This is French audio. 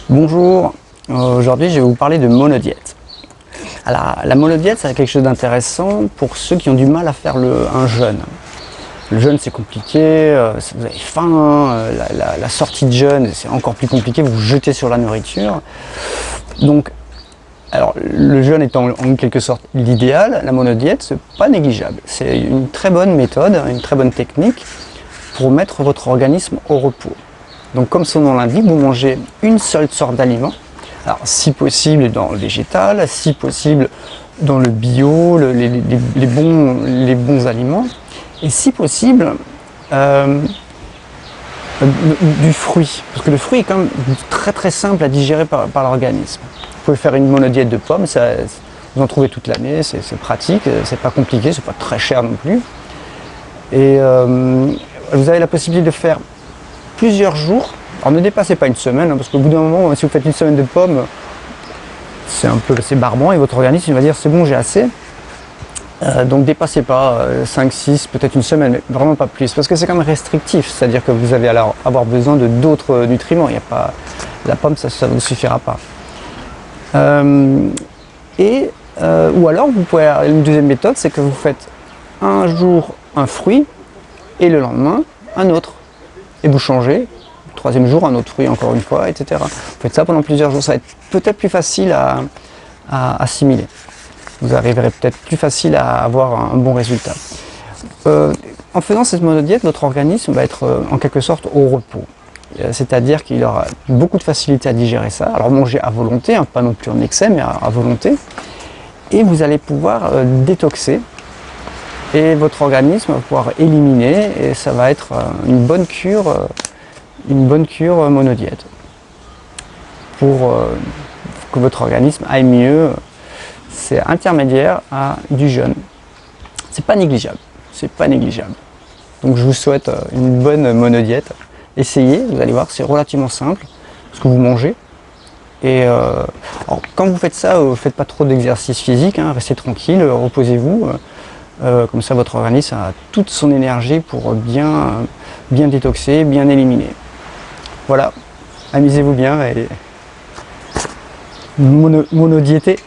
Bonjour, aujourd'hui je vais vous parler de monodiète. Alors, la monodiète, c'est quelque chose d'intéressant pour ceux qui ont du mal à faire un jeûne. Le jeûne c'est compliqué, vous avez faim, la sortie de jeûne c'est encore plus compliqué, vous vous jetez sur la nourriture. Donc, alors, le jeûne étant en quelque sorte l'idéal, la monodiète c'est pas négligeable. C'est une très bonne méthode, une très bonne technique pour mettre votre organisme au repos. Donc comme son nom l'indique, vous mangez une seule sorte d'aliment. Alors si possible dans le végétal, si possible dans le bio, les bons aliments. Et si possible, du fruit. Parce que le fruit est quand même très très simple à digérer par l'organisme. Vous pouvez faire une monodiète de pommes, vous en trouvez toute l'année, c'est pratique, c'est pas compliqué, c'est pas très cher non plus. Et vous avez la possibilité de faire plusieurs jours. Alors ne dépassez pas une semaine, parce qu'au bout d'un moment, si vous faites une semaine de pommes, c'est barbant et votre organisme il va dire c'est bon, j'ai assez. Donc dépassez pas 5, 6, peut-être une semaine, mais vraiment pas plus, parce que c'est quand même restrictif, c'est-à-dire que vous allez alors avoir besoin de d'autres nutriments. Il y a pas, la pomme, ça ne vous suffira pas. Ou alors, vous pouvez, une deuxième méthode, c'est que vous faites un jour un fruit et le lendemain un autre. Et vous changez, le troisième jour un autre fruit encore une fois, etc. Vous faites ça pendant plusieurs jours, ça va être peut-être plus facile à assimiler. Vous arriverez peut-être plus facile à avoir un bon résultat. En faisant cette monodiète, votre organisme va être en quelque sorte au repos. C'est-à-dire qu'il aura beaucoup de facilité à digérer ça. Alors manger à volonté, pas non plus en excès, mais à volonté. Et vous allez pouvoir détoxer. Et votre organisme va pouvoir éliminer, et ça va être une bonne cure monodiète. Pour que votre organisme aille mieux, c'est intermédiaire à du jeûne. C'est pas négligeable, c'est pas négligeable. Donc je vous souhaite une bonne monodiète. Essayez, vous allez voir, c'est relativement simple, ce que vous mangez. Et alors, quand vous faites ça, vous ne faites pas trop d'exercice physique, restez tranquille, reposez-vous. Comme ça votre organisme a toute son énergie pour bien détoxer, bien éliminer. Voilà, amusez-vous bien et monodiétez.